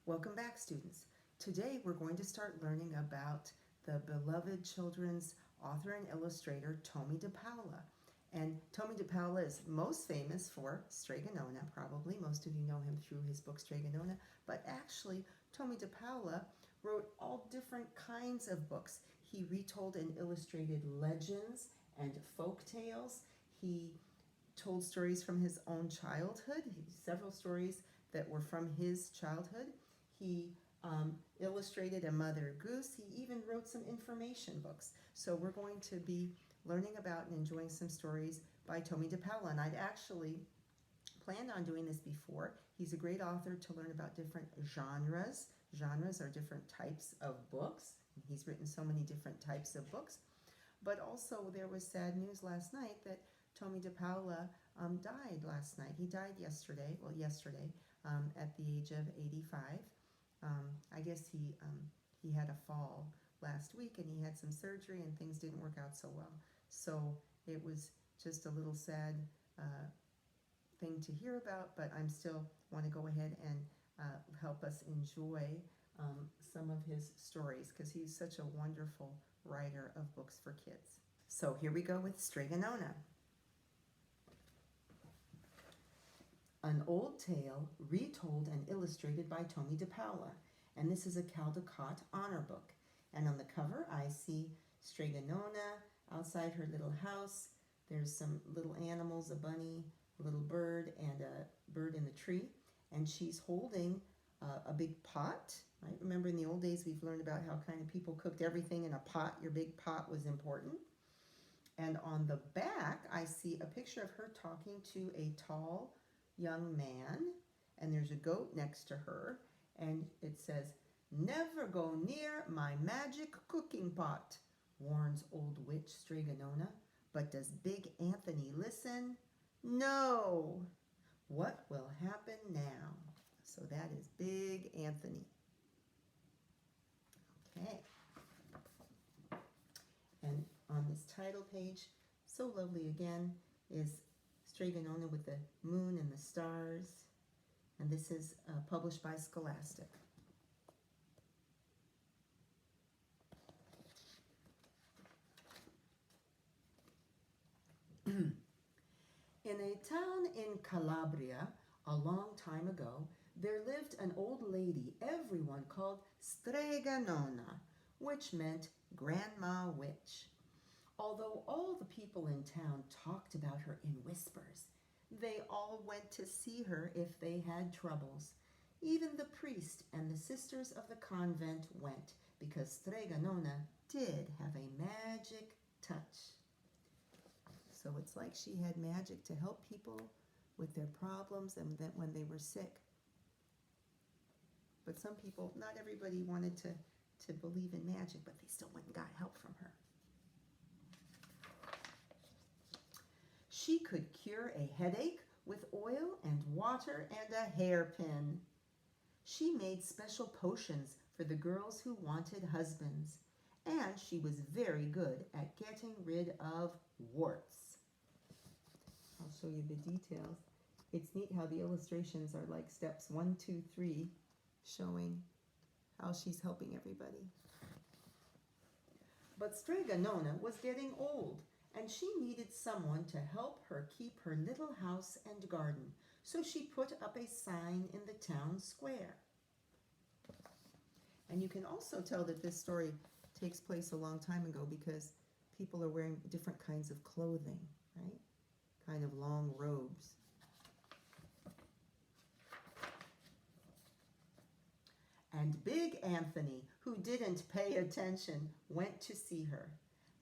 Welcome back, students. Today we're going to start learning about the beloved children's author and illustrator Tomie dePaola. And Tomie dePaola is most famous for Strega Nona, probably. Most of you know him through his book Strega Nona. But actually, Tomie dePaola wrote all different kinds of books. He retold and illustrated legends and folk tales. He told stories from his own childhood, several stories that were from his childhood. He illustrated a mother goose. He even wrote some information books. So we're going to be learning about and enjoying some stories by Tomie dePaola. And I'd actually planned on doing this before. He's a great author to learn about different genres. Genres are different types of books. He's written so many different types of books. But also there was sad news last night that Tomie dePaola died last night. He died yesterday, at the age of 85. I guess he had a fall last week and he had some surgery and things didn't work out so well. So it was just a little sad thing to hear about, but I'm still want to go ahead and help us enjoy some of his stories because he's such a wonderful writer of books for kids. So here we go with Strega Nona. An old tale retold and illustrated by Tomie dePaola. And this is a Caldecott honor book. And on the cover I see Strega Nona outside her little house. There's some little animals, a bunny, a little bird, and a bird in the tree. And she's holding a big pot, right? Remember in the old days we've learned about how kind of people cooked everything in a pot. Your big pot was important. And on the back I see a picture of her talking to a tall young man, and there's a goat next to her, and it says, "Never go near my magic cooking pot," warns old witch Strega Nona. But does Big Anthony listen? No! What will happen now? So that is Big Anthony. Okay. And on this title page, so lovely again, is Strega Nona with the moon and the stars. And this is published by Scholastic. In a town in Calabria, a long time ago, there lived an old lady everyone called Strega Nona, which meant Grandma Witch. Although all the people in town talked about her in whispers, they all went to see her if they had troubles. Even the priest and the sisters of the convent went, because Strega Nona did have a magic touch. So it's like she had magic to help people with their problems and then when they were sick. But some people, not everybody wanted to believe in magic, but they still went and got help from her. She could cure a headache with oil and water and a hairpin. She made special potions for the girls who wanted husbands, and she was very good at getting rid of warts. I'll show you the details. It's neat how the illustrations are like steps 1, 2, 3, showing how she's helping everybody. But Strega Nona was getting old, and she needed someone to help her keep her little house and garden, so she put up a sign in the town square. And you can also tell that this story takes place a long time ago because people are wearing different kinds of clothing, right? Kind of long robes. And Big Anthony, who didn't pay attention, went to see her.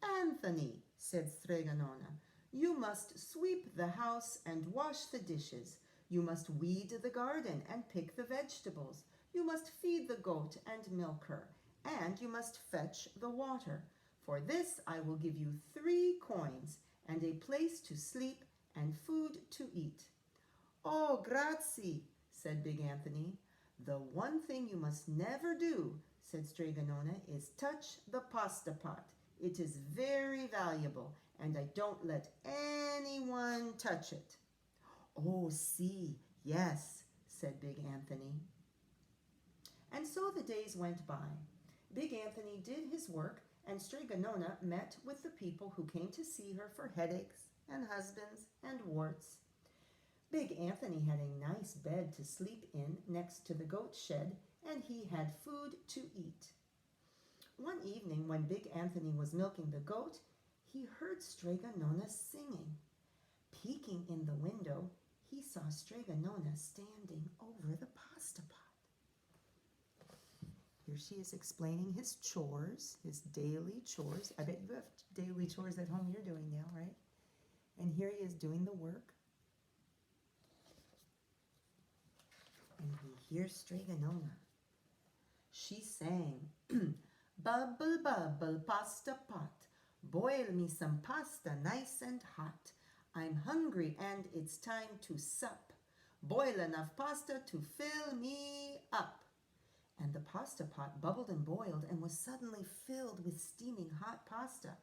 "Anthony," said Strega Nona, "you must sweep the house and wash the dishes. You must weed the garden and pick the vegetables. You must feed the goat and milk her, and you must fetch the water. For this I will give you 3 coins and a place to sleep and food to eat." "Oh, grazie," said Big Anthony. "The one thing you must never do," said Strega Nona, "is touch the pasta pot. It is very valuable, and I don't let anyone touch it." "Oh, si, yes," said Big Anthony. And so the days went by. Big Anthony did his work, and Strega Nona met with the people who came to see her for headaches and husbands and warts. Big Anthony had a nice bed to sleep in next to the goat shed, and he had food to eat. One evening, when Big Anthony was milking the goat, he heard Strega Nona singing. Peeking in the window, he saw Strega Nona standing over the pasta pot. Here she is explaining his chores, his daily chores. I bet you have daily chores at home you're doing now, right? And here he is doing the work. And he hears Strega Nona. She sang, "Bubble, bubble, pasta pot, boil me some pasta nice and hot. I'm hungry and it's time to sup. Boil enough pasta to fill me up." And the pasta pot bubbled and boiled and was suddenly filled with steaming hot pasta.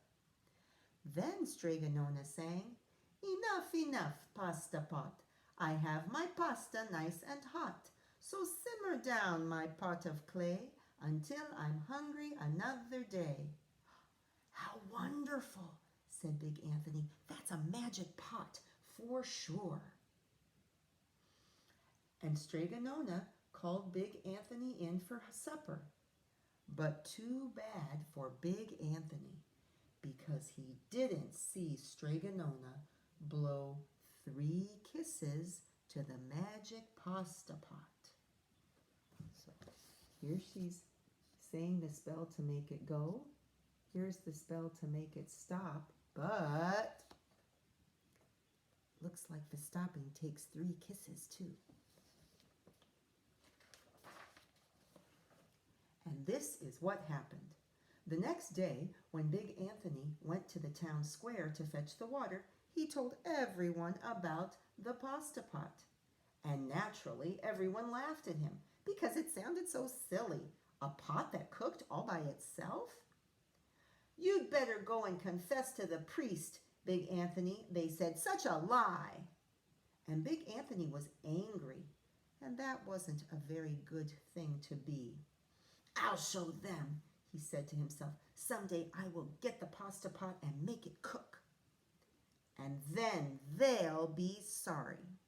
Then Strega Nona sang, "Enough, enough, pasta pot. I have my pasta nice and hot. So simmer down my pot of clay until I'm hungry another day." "How wonderful," said Big Anthony. "That's a magic pot for sure." And Strega Nona called Big Anthony in for supper. But too bad for Big Anthony, because he didn't see Strega Nona blow 3 kisses to the magic pasta pot. So here she's saying the spell to make it go. Here's the spell to make it stop, but looks like the stopping takes 3 kisses too. And this is what happened. The next day, when Big Anthony went to the town square to fetch the water, he told everyone about the pasta pot. And naturally, everyone laughed at him because it sounded so silly. A pot that cooked all by itself? "You'd better go and confess to the priest, Big Anthony," they said. "Such a lie." And Big Anthony was angry, and that wasn't a very good thing to be. "I'll show them," he said to himself. "Someday I will get the pasta pot and make it cook. And then they'll be sorry."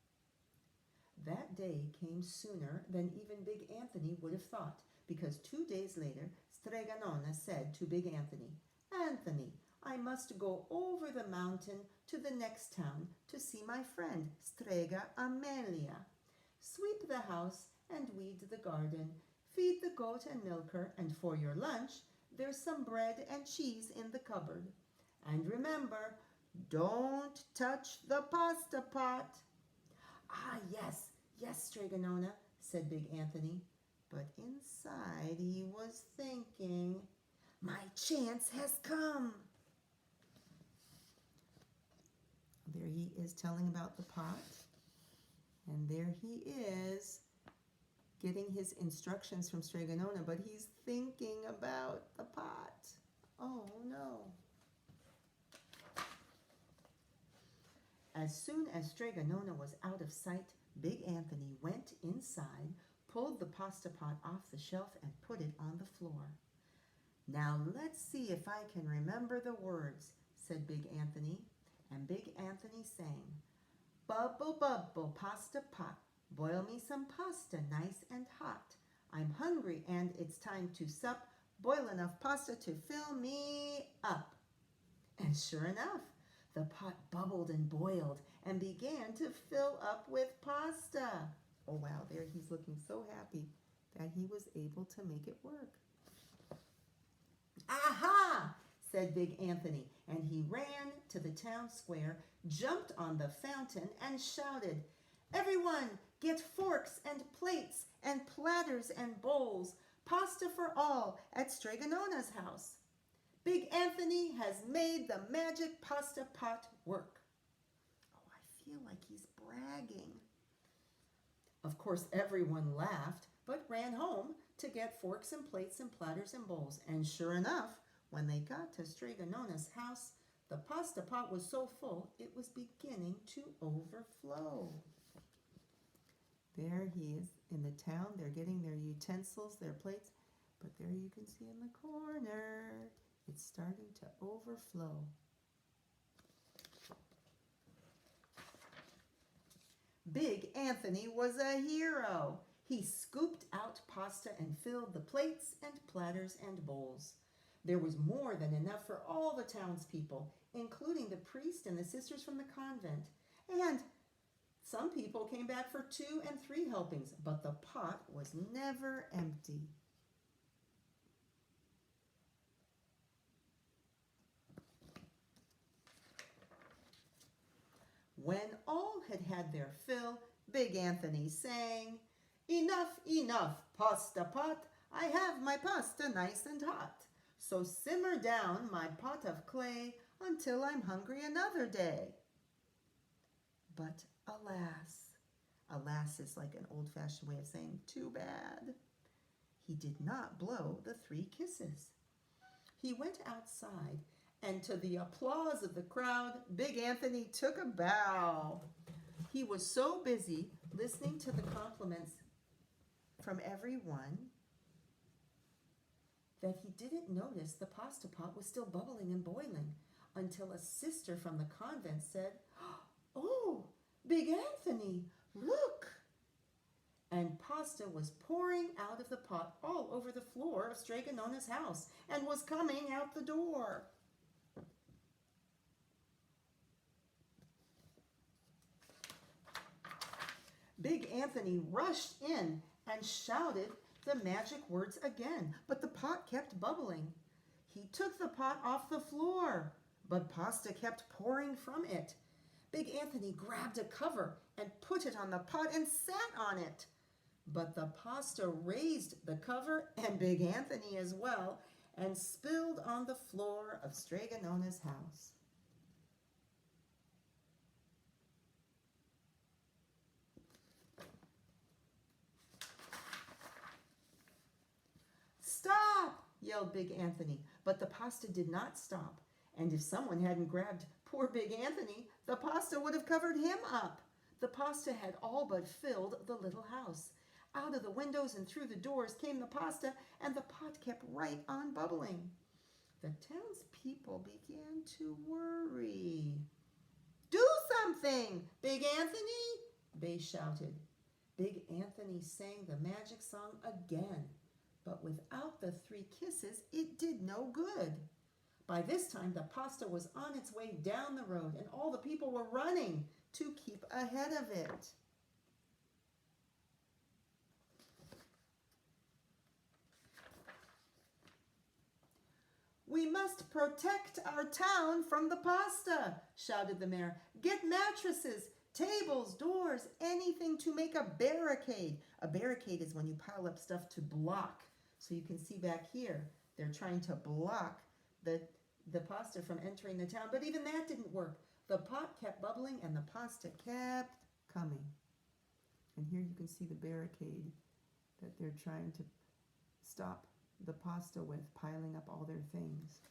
That day came sooner than even Big Anthony would have thought, because 2 days later, Strega Nona said to Big Anthony, "Anthony, I must go over the mountain to the next town to see my friend, Strega Amelia. Sweep the house and weed the garden. Feed the goat and milk her, and for your lunch, there's some bread and cheese in the cupboard. And remember, don't touch the pasta pot." "Ah, yes, yes, Strega Nona," said Big Anthony. But inside he was thinking, "My chance has come." There he is telling about the pot. And there he is getting his instructions from Strega Nona, but he's thinking about the pot. Oh no. As soon as Strega Nona was out of sight, Big Anthony went inside, pulled the pasta pot off the shelf, and put it on the floor. "Now let's see if I can remember the words," said Big Anthony. And Big Anthony sang, "Bubble, bubble, pasta pot, boil me some pasta nice and hot. I'm hungry and it's time to sup. Boil enough pasta to fill me up." And sure enough, the pot bubbled and boiled and began to fill up with pasta. Oh wow, there he's looking so happy that he was able to make it work. "Aha!" said Big Anthony, and he ran to the town square, jumped on the fountain, and shouted, "Everyone, get forks and plates and platters and bowls. Pasta for all at Strega Nona's house. Big Anthony has made the magic pasta pot work." Oh, I feel like he's bragging. Of course, everyone laughed, but ran home to get forks and plates and platters and bowls. And sure enough, when they got to Strega Nona's house, the pasta pot was so full it was beginning to overflow. There he is in the town. They're getting their utensils, their plates. But there you can see in the corner, it's starting to overflow. Big Anthony was a hero. He scooped out pasta and filled the plates and platters and bowls. There was more than enough for all the townspeople, including the priest and the sisters from the convent. And some people came back for 2 and 3 helpings, but the pot was never empty. When all had had their fill, Big Anthony sang, "Enough, enough, pasta pot, I have my pasta nice and hot. So simmer down my pot of clay until I'm hungry another day." But alas is like an old-fashioned way of saying too bad. He did not blow the 3 kisses. He went outside, and to the applause of the crowd, Big Anthony took a bow. He was so busy listening to the compliments from everyone that he didn't notice the pasta pot was still bubbling and boiling until a sister from the convent said, "Oh, Big Anthony, look!" And pasta was pouring out of the pot all over the floor of Strega Nona's house and was coming out the door. Big Anthony rushed in and shouted the magic words again, but the pot kept bubbling. He took the pot off the floor, but pasta kept pouring from it. Big Anthony grabbed a cover and put it on the pot and sat on it. But the pasta raised the cover and Big Anthony as well and spilled on the floor of Strega Nona's house. "Stop!" yelled Big Anthony, but the pasta did not stop. And if someone hadn't grabbed poor Big Anthony, the pasta would have covered him up. The pasta had all but filled the little house. Out of the windows and through the doors came the pasta, and the pot kept right on bubbling. The townspeople began to worry. "Do something, Big Anthony!" they shouted. Big Anthony sang the magic song again, but without the 3 kisses, it did no good. By this time, the pasta was on its way down the road, and all the people were running to keep ahead of it. "We must protect our town from the pasta," shouted the mayor. "Get mattresses, tables, doors, anything to make a barricade." A barricade is when you pile up stuff to block. So you can see back here, they're trying to block the pasta from entering the town. But even that didn't work. The pot kept bubbling and the pasta kept coming. And here you can see the barricade that they're trying to stop the pasta with, piling up all their things.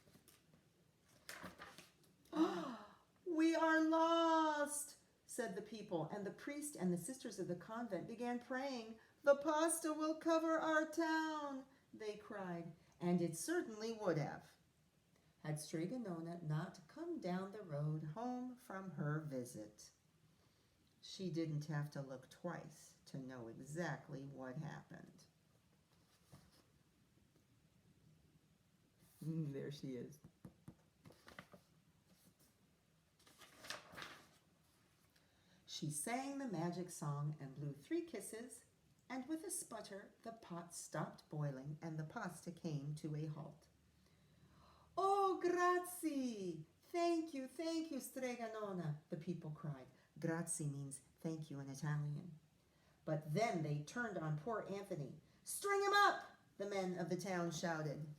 "We are lost," said the people, and the priest and the sisters of the convent began praying. "The pasta will cover our town," they cried, and it certainly would have, had Strega Nona not come down the road home from her visit. She didn't have to look twice to know exactly what happened. There she is. She sang the magic song and blew 3 kisses, and with a sputter, the pot stopped boiling and the pasta came to a halt. "Oh, grazie! Thank you, Strega Nona," the people cried. Grazie means thank you in Italian. But then they turned on poor Anthony. "String him up!" the men of the town shouted.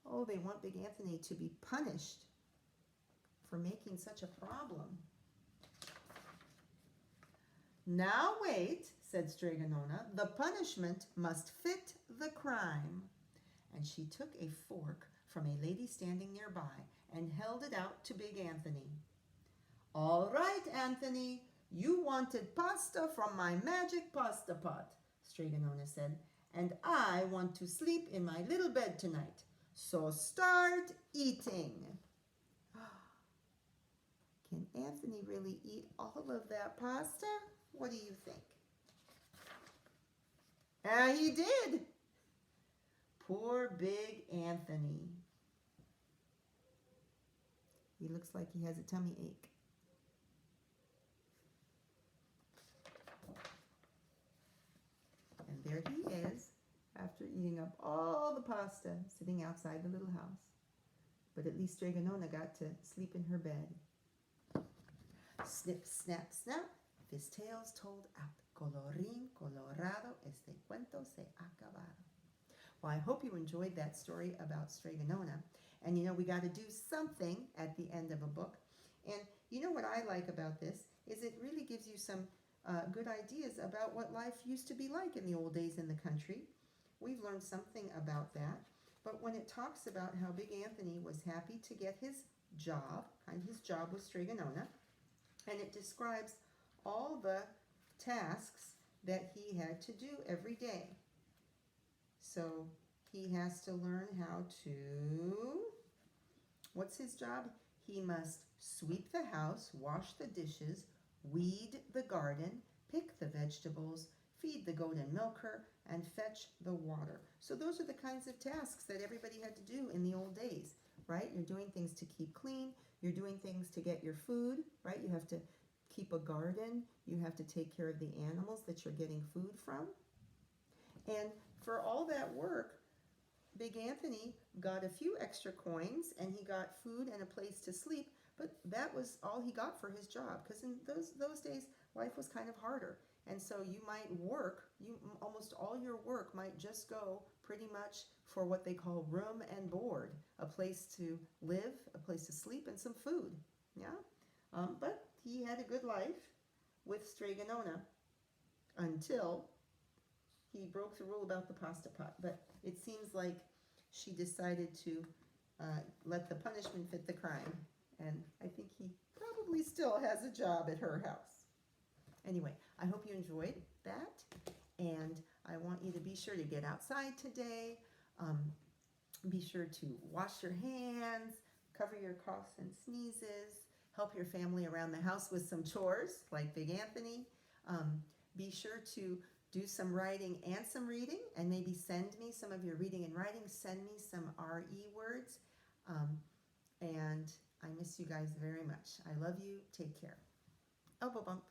Oh, they want Big Anthony to be punished for making such a problem. "Now wait," said Strega Nona. "The punishment must fit the crime." And she took a fork from a lady standing nearby and held it out to Big Anthony. "All right, Anthony, you wanted pasta from my magic pasta pot. Strega Nona said, and I want to sleep in my little bed tonight. So start eating. Can Anthony really eat all of that pasta? What do you think? He did. Poor big Anthony. He looks like he has a tummy ache. And there he is, after eating up all the pasta, sitting outside the little house. But at least Strega Nona got to sleep in her bed. Snip, snap, snap, his tale's told out. Colorín colorado, este cuento se ha acabado. Well, I hope you enjoyed that story about Strega Nona. And you know, we got to do something at the end of a book. And you know what I like about this is it really gives you some good ideas about what life used to be like in the old days in the country. We've learned something about that. But when it talks about how Big Anthony was happy to get his job, and his job was Strega Nona, and it describes all the tasks that he had to do every day. So he has to learn how to, what's his job? He must sweep the house, wash the dishes, weed the garden, pick the vegetables, feed the goat and milk her, and fetch the water. So those are the kinds of tasks that everybody had to do in the old days, right? You're doing things to keep clean. You're doing things to get your food, right? You have to keep a garden. You have to take care of the animals that you're getting food from. And for all that work, Big Anthony got a few extra coins and he got food and a place to sleep, but that was all he got for his job, because in those days life was kind of harder. And so you might work, almost all your work might just go pretty much for what they call room and board, a place to live, a place to sleep, and some food. Yeah, but he had a good life with Strega Nona until he broke the rule about the pasta pot. But it seems like she decided to let the punishment fit the crime, and I think he probably still has a job at her house. Anyway, I hope you enjoyed that, and I want you to be sure to get outside today. Be sure to wash your hands, cover your coughs and sneezes, help your family around the house with some chores like Big Anthony. Be sure to do some writing and some reading, and maybe send me some of your reading and writing. Send me some RE words, and I miss you guys very much. I love you. Take care. Elbow bump.